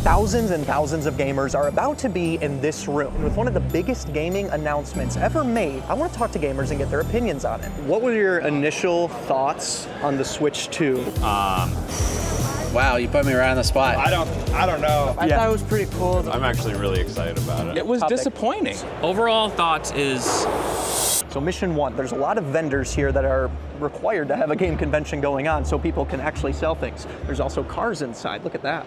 Thousands and thousands of gamers are about to be in this room. And with one of the biggest gaming announcemements ever made, I want to talk to gamers and get their opinions on it. What were your initial thoughts on the Switch 2? Wow, you put me right on the spot. I don't know. I thought it was pretty cool. I'm actually really excited about it. It was disappointing. Overall thoughts is... So mission 1, there's a lot of vendors here that are required to have a game convention going on so people can actually sell things. There's also cars inside, look at that.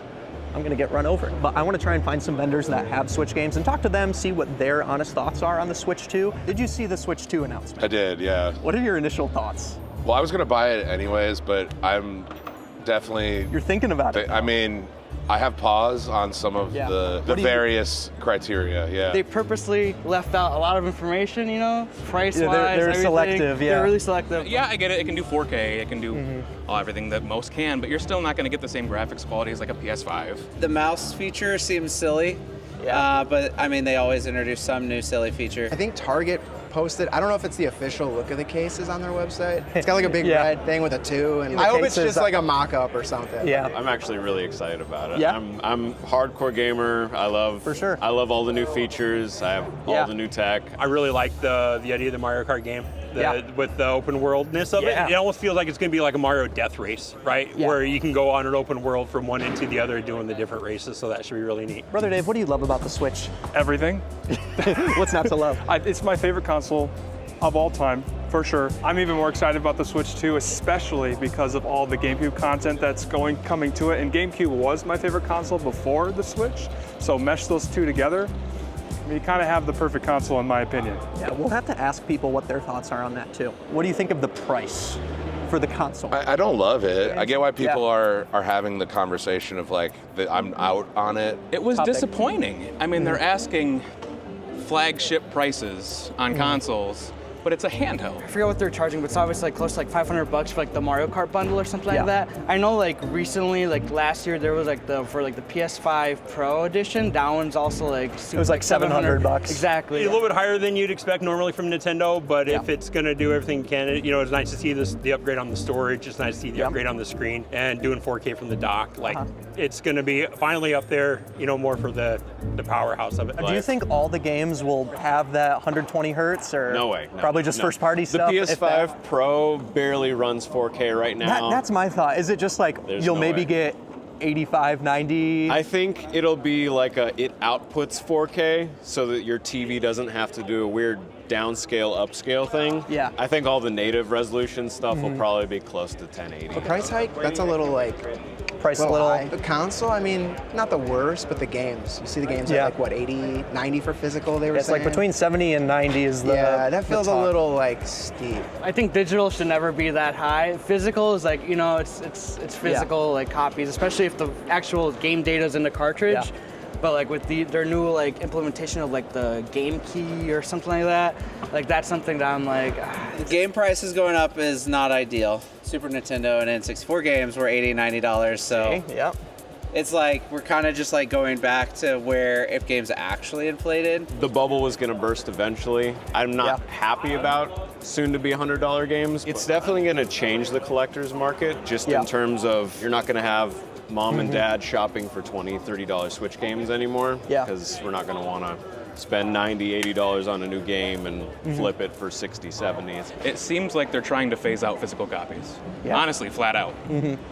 I'm gonna get run over. But I wanna try and find some vendors that have Switch games and talk to them, see what their honest thoughts are on the Switch 2. Did you see the Switch 2 announcement? I did, yeah. What are your initial thoughts? Well, I was gonna buy it anyways, but I'm definitely... You're thinking about it. I mean, I have pause on some of the various criteria, yeah. They purposely left out a lot of information, you know, price-wise, they're everything. selective, yeah. They're really selective. Yeah, I get it. It can do 4K. It can do everything that most can, but you're still not going to get the same graphics quality as like a PS5. The mouse feature seems silly, but I mean, they always introduce some new silly feature. I think Target posted, I don't know if it's the official look of the cases on their website. It's got like a big red thing with a 2, and I hope it's just like a mock-up or something. Yeah. I'm actually really excited about it. Yeah. I'm hardcore gamer. I love I love all the new features. I have all the new tech. I really like the idea of the Mario Kart game. With the open worldness of it. It almost feels like it's going to be like a Mario death race, right? Where you can go on an open world from one end to the other doing the different races, so that should be really neat. Brother Dave, what do you love about the Switch? Everything. What's not to love? It's my favorite console of all time, for sure. I'm even more excited about the Switch 2, especially because of all the GameCube content that's coming to it. And GameCube was my favorite console before the Switch, so mesh those two together, you kind of have the perfect console in my opinion. Yeah, we'll have to ask people what their thoughts are on that too. What do you think of the price for the console? I don't love it. I get why people are having the conversation of like, I'm out on it. It was disappointing. I mean, they're asking flagship prices on consoles, but it's a handheld. I forget what they're charging, but it's obviously like close to like $500 for like the Mario Kart bundle or something like that. I know like recently, like last year, there was like for the PS5 Pro edition, that one's also like super, it was like $700. Exactly. A little bit higher than you'd expect normally from Nintendo, but if it's going to do everything it can, you know, it's nice to see the upgrade on the storage. It's nice to see the upgrade on the screen and doing 4K from the dock. Like it's going to be finally up there, you know, more for the powerhouse of it. Do you think all the games will have that 120 hertz or? No way. No. Probably just first-party stuff. The PS5 Pro barely runs 4K right now. That's my thought. Is it just like you'll maybe get 85, 90? I think it'll be like it outputs 4K so that your TV doesn't have to do a weird downscale, upscale thing. Yeah. I think all the native resolution stuff will probably be close to 1080. The price hike, that's a little like, high. The console, I mean, not the worst, but the games. You see the games at like what, 80, 90 for physical, they were saying? It's like between 70 and 90 is the that feels a little like steep. I think digital should never be that high. Physical is like, you know, it's physical like copies, especially if the actual game data is in the cartridge. But like with their new like implementation of like the game key or something like that, like that's something that I'm like. The game prices going up is not ideal. Super Nintendo and N64 games were $80, $90, so it's like we're kind of just like going back to where if games actually inflated. The bubble was going to burst eventually. I'm not happy about soon to be $100 games. It's definitely going to change the collector's market just in terms of you're not going to have mom and dad shopping for $20, $30 Switch games anymore because we're not going to want to spend $90, $80 on a new game and flip it for $60, $70. It seems like they're trying to phase out physical copies. Honestly, flat out.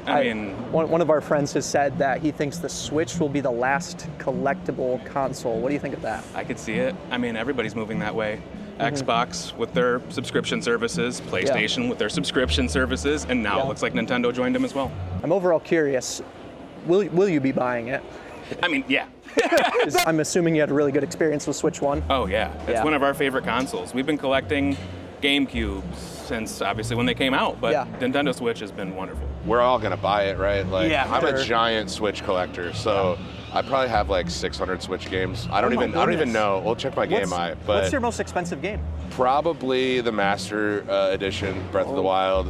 I mean, one of our friends has said that he thinks the Switch will be the last collectible console. What do you think of that? I could see it. I mean, everybody's moving that way. Xbox with their subscription services, PlayStation with their subscription services, and now it looks like Nintendo joined them as well. I'm overall curious, will you be buying it? I mean, yeah. I'm assuming you had a really good experience with Switch 1. Oh yeah, it's one of our favorite consoles. We've been collecting GameCubes since obviously when they came out, but Nintendo Switch has been wonderful. We're all gonna buy it, right? Like I'm a giant Switch collector, so I probably have like 600 Switch games. I don't even know. We'll check my game but what's your most expensive game? Probably the Master Edition, Breath of the Wild,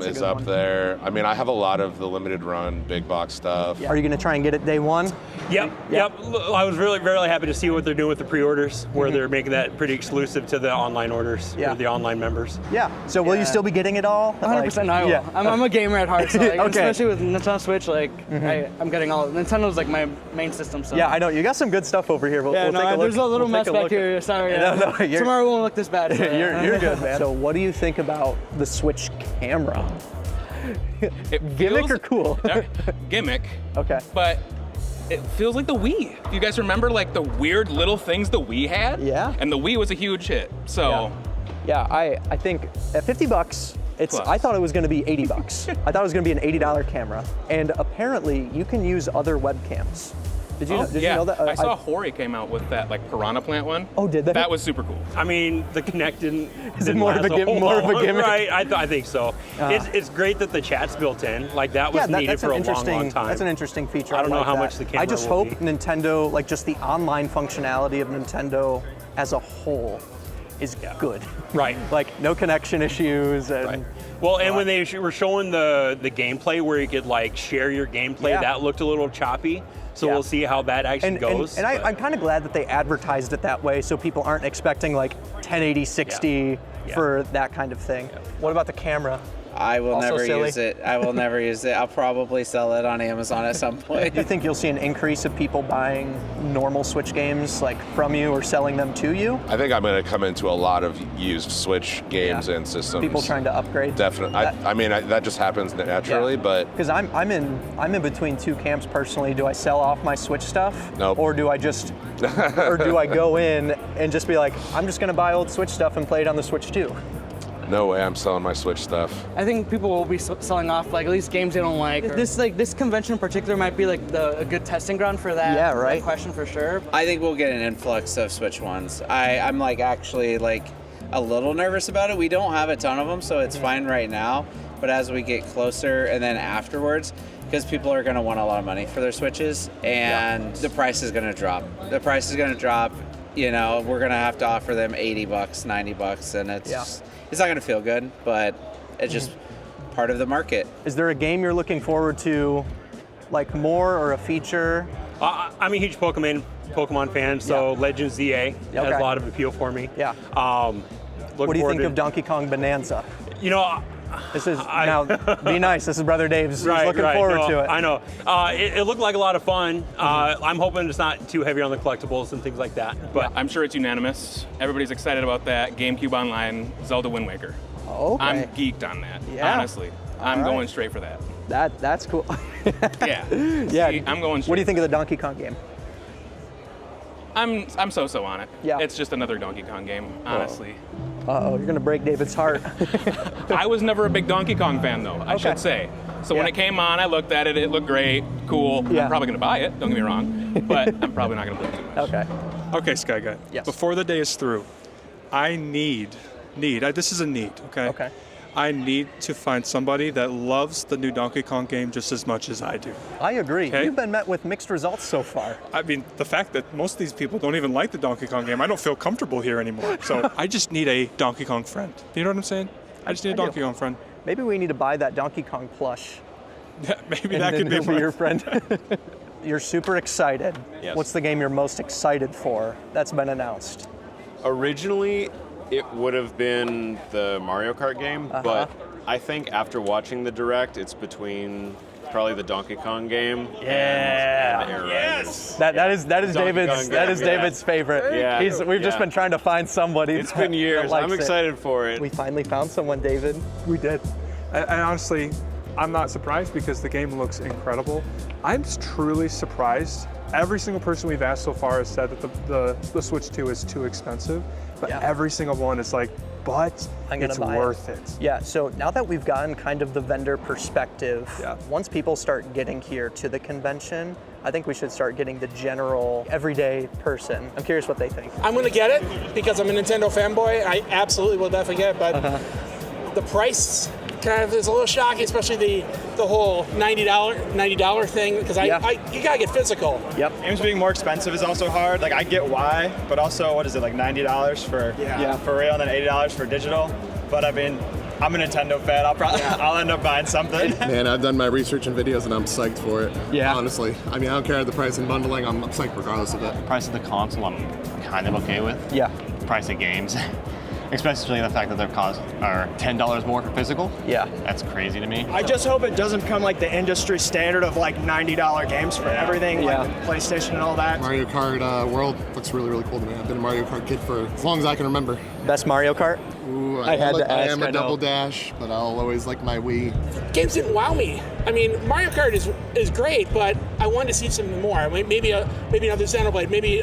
is up there. I mean, I have a lot of the limited run big box stuff. Are you gonna try and get it day one? Yep. I was really, really happy to see what they're doing with the pre-orders, where they're making that pretty exclusive to the online orders, or the online members. Yeah. So will you still be getting it all? 100%. I will. Yeah. I'm a gamer at heart, so like, Okay. especially with Nintendo Switch, like I'm getting all. Nintendo's like my main system. So. Yeah, I know. You got some good stuff over here. We'll take a look. There's a little mess back here. Sorry. Tomorrow won't look this bad. So, you're good, man. So what do you think about the Switch camera? Gimmick or cool? Gimmick. Okay. But it feels like the Wii. Do you guys remember like the weird little things the Wii had? Yeah. And the Wii was a huge hit. So. Yeah, I think at $50, I thought it was going to be $80. I thought it was going to be an $80 camera, and apparently you can use other webcams. Did you know that? I saw Hori came out with that like Piranha Plant one. Oh, did they? That was super cool. I mean, the Kinect didn't. Is it more of a gimmick? Right, I think so. It's great that the chat's built in. Like that was needed for a long time. That's an interesting feature. I don't know how much the camera. I just hope Nintendo, like just the online functionality of Nintendo as a whole, is good. Right. Like no connection issues and. Right. Well, and when they were showing the gameplay where you could like share your gameplay, that looked a little choppy. So we'll see how that actually goes. And I'm kind of glad that they advertised it that way so people aren't expecting like 1080, 60 for that kind of thing. Yeah. What about the camera? I will Also never silly. use it. I will never use it. I'll probably sell it on Amazon at some point. Do you think you'll see an increase of people buying normal Switch games like from you or selling them to you? I think I'm going to come into a lot of used Switch games and systems. People trying to upgrade. Definitely. I mean, that just happens naturally, but because I'm in between two camps personally. Do I sell off my Switch stuff? Nope. Or do I just or do I go in and just be like, I'm just going to buy old Switch stuff and play it on the Switch too? no way I'm selling my Switch stuff. I think people will be selling off like at least games they don't like. This convention in particular might be like a good testing ground for that. Yeah, right. That question for sure. I think we'll get an influx of Switch ones. I'm like actually like a little nervous about it. We don't have a ton of them, so it's fine right now. But as we get closer and then afterwards, because people are going to want a lot of money for their Switches, and the price is going to drop. The price is going to drop. You know, we're going to have to offer them $80, $90, and it's not going to feel good, but it's just part of the market. Is there a game you're looking forward to, like more, or a feature? I'm a huge Pokemon fan, so Legends ZA has a lot of appeal for me. Yeah. What do you think of Donkey Kong Bonanza? You know, this is now be nice. This is Brother Dave's. He's looking forward to it. I know. It looked like a lot of fun. I'm hoping it's not too heavy on the collectibles and things like that. But I'm sure it's unanimous. Everybody's excited about that. GameCube Online, Zelda Wind Waker. Okay. I'm geeked on that. Honestly, I'm going straight for that. That's cool. Yeah. See, I'm going straight. What do you think of the Donkey Kong game? I'm so on it. Yeah. It's just another Donkey Kong game, honestly. Uh-oh, you're gonna break David's heart. I was never a big Donkey Kong fan though, I should say. So when it came on, I looked at it, it looked great, cool. Yeah. I'm probably gonna buy it, don't get me wrong, but I'm probably not gonna play too much. Okay. Okay, Sky Guy. Yes. Before the day is through, I need, this is a need, okay? Okay. I need to find somebody that loves the new Donkey Kong game just as much as I do. I agree. Okay. You've been met with mixed results so far. I mean, the fact that most of these people don't even like the Donkey Kong game, I don't feel comfortable here anymore. So I just need a Donkey Kong friend. You know what I'm saying? I just need a Donkey Kong friend. Maybe we need to buy that Donkey Kong plush. Yeah, maybe that could be your friend. You're super excited. Yes. What's the game you're most excited for that's been announced? Originally, it would have been the Mario Kart game, but I think after watching the Direct, it's between probably the Donkey Kong game and Air Riders. That is David's favorite. Yeah. We've just been trying to find somebody. It's been years. I'm excited for it. We finally found someone, David. We did. And honestly, I'm not surprised because the game looks incredible. I'm truly surprised. Every single person we've asked so far has said that the Switch 2 is too expensive, but every single one is like, but it's worth it. Yeah, so now that we've gotten kind of the vendor perspective, once people start getting here to the convention, I think we should start getting the general everyday person. I'm curious what they think. I'm gonna get it because I'm a Nintendo fanboy. I absolutely will definitely get it, but the price kind of is a little shocking, especially the whole $90 thing, because you gotta get physical. Yep. Games being more expensive is also hard. Like I get why, but also what is it, like $90 for real and then $80 for digital? But I mean, I'm a Nintendo fan. I'll end up buying something. Man, I've done my research and videos, and I'm psyched for it. Yeah. Honestly, I mean, I don't care the price and bundling. I'm psyched regardless of it. Price of the console, I'm kind of okay with. Yeah. Price of games, especially the fact that their costs are $10 more for physical. Yeah. That's crazy to me. I just hope it doesn't become like the industry standard of like $90 games for everything, like the PlayStation and all that. Mario Kart World looks really, really cool to me. I've been a Mario Kart kid for as long as I can remember. Best Mario Kart? Ooh, I had to ask. I am a Double Dash, but I'll always like my Wii. Games didn't wow me. I mean, Mario Kart is great, but I wanted to see something more. I mean, maybe another Xenoblade, maybe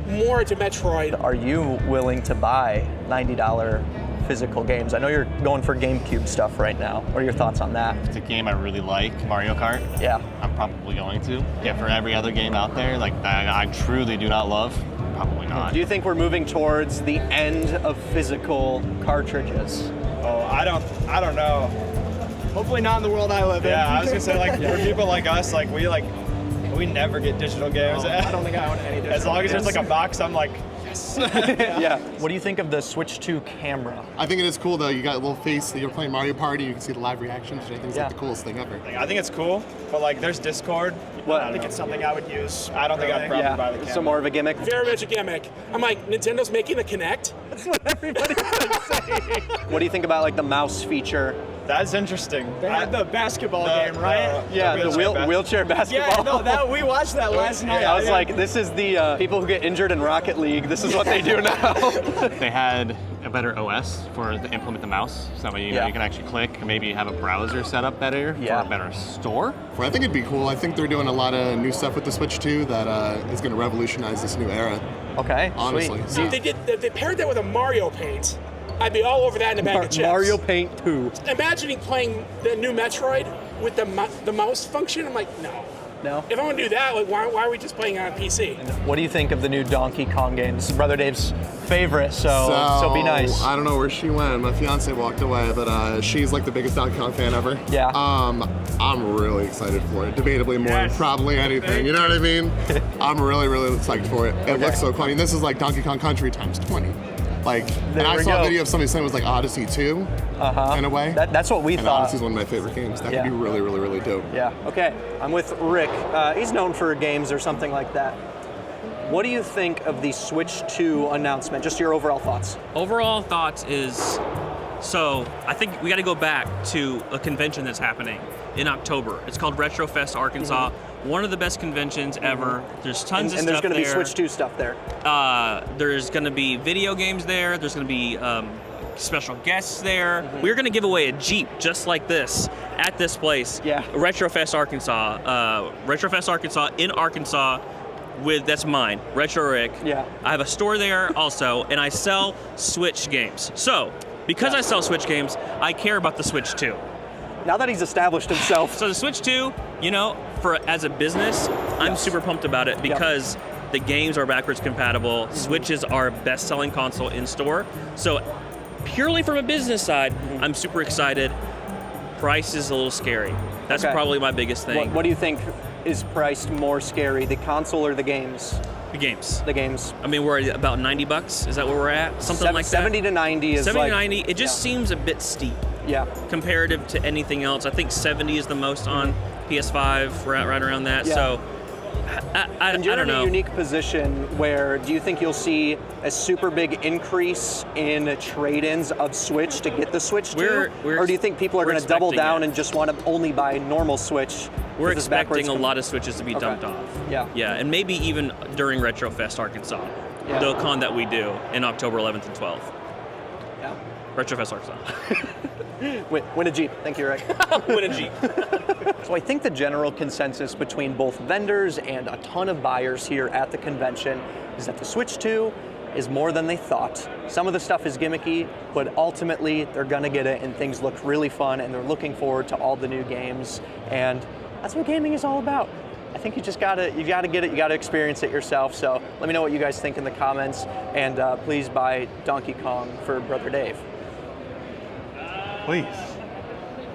more to Metroid. Are you willing to buy $90 physical games? I know you're going for GameCube stuff right now. What are your thoughts on that? It's a game I really like, Mario Kart. Yeah. I'm probably going to. Yeah, for every other game out there, like that I truly do not love, probably not. Do you think we're moving towards the end of physical cartridges? Oh, I don't know. Hopefully not in the world I live in. Yeah, I was gonna say like for people like us, like we never get digital games. I don't think I own any digital As long as there's like a box, I'm like, yes. Yeah. What do you think of the Switch 2 camera? I think it is cool though. You got a little face. You're playing Mario Party. You can see the live reactions, which I think is like the coolest thing ever. I think it's cool, but like there's Discord. I think it's something I would use. I don't think I'd probably buy the camera. So more of a gimmick? Very much a gimmick. I'm like, Nintendo's making the Kinect? That's what everybody's saying. What do you think about like the mouse feature? That's interesting. They had the basketball game, right? The wheelchair basketball. Yeah, we watched that last night. I was like, this is the people who get injured in Rocket League. This is what they do now. They had a better OS to implement the mouse, so you can actually click, maybe have a browser set up better for a better store. Well, I think it'd be cool. I think they're doing a lot of new stuff with the Switch 2 that is going to revolutionize this new era. Okay, honestly. Sweet. So if they paired that with a Mario Paint, I'd be all over that in a bag of chips. Mario Paint 2. Imagining playing the new Metroid with the mouse function, I'm like, no. No? If I want to do that, like, why are we just playing on a PC? What do you think of the new Donkey Kong game? This is Brother Dave's favorite, so be nice. I don't know where she went. My fiance walked away, but she's like the biggest Donkey Kong fan ever. Yeah. I'm really excited for it. Debatably more than probably anything. You know what I mean? I'm really, really psyched for it. It looks so cool. I mean, this is like Donkey Kong Country times 20. Like, and I saw a video of somebody saying it was like Odyssey 2, in a way. That's what we thought. Odyssey's one of my favorite games. That could be really, really, really dope. Yeah, okay. I'm with Rick. He's known for games or something like that. What do you think of the Switch 2 announcement? Just your overall thoughts. Overall thoughts is, so I think we got to go back to a convention that's happening in October. It's called RetroFest Arkansas. One of the best conventions ever. There's tons of stuff there. And there's going to be Switch 2 stuff there. There's going to be video games there. There's going to be special guests there. We're going to give away a Jeep just like this at this place. Yeah. RetroFest Arkansas. RetroFest Arkansas in Arkansas. That's mine, Retro Rick. Yeah. I have a store there also, and I sell Switch games. So, because I sell Switch games, I care about the Switch 2. Now that he's established himself. So the Switch 2, as a business, I'm super pumped about it because the games are backwards compatible. Switch is our best-selling console in store. So purely from a business side, I'm super excited. Price is a little scary. That's probably my biggest thing. What do you think is priced more scary, the console or the games? The games. The games. I mean, we're at about $90. Is that where we're at? Something like that. 70 to 90 is 70 to 90. It just seems a bit steep. Yeah. Comparative to anything else. I think 70 is the most on PS5, right around that. Yeah. So I don't know. You're in a unique position where do you think you'll see a super big increase in trade-ins of Switch to get the Switch 2? Or do you think people are going to double down and just want to only buy normal Switch? We're expecting a lot of Switches to be dumped off. Yeah. Yeah, and maybe even during RetroFest Arkansas, the con that we do in October 11th and 12th. Yeah. RetroFest Arkansas. Win a Jeep. Thank you, Rick. Win a Jeep. So I think the general consensus between both vendors and a ton of buyers here at the convention is that the Switch 2 is more than they thought. Some of the stuff is gimmicky, but ultimately they're gonna get it and things look really fun and they're looking forward to all the new games. And that's what gaming is all about. I think you gotta get it, you gotta experience it yourself. So let me know what you guys think in the comments, and please buy Donkey Kong for Brother Dave. Please.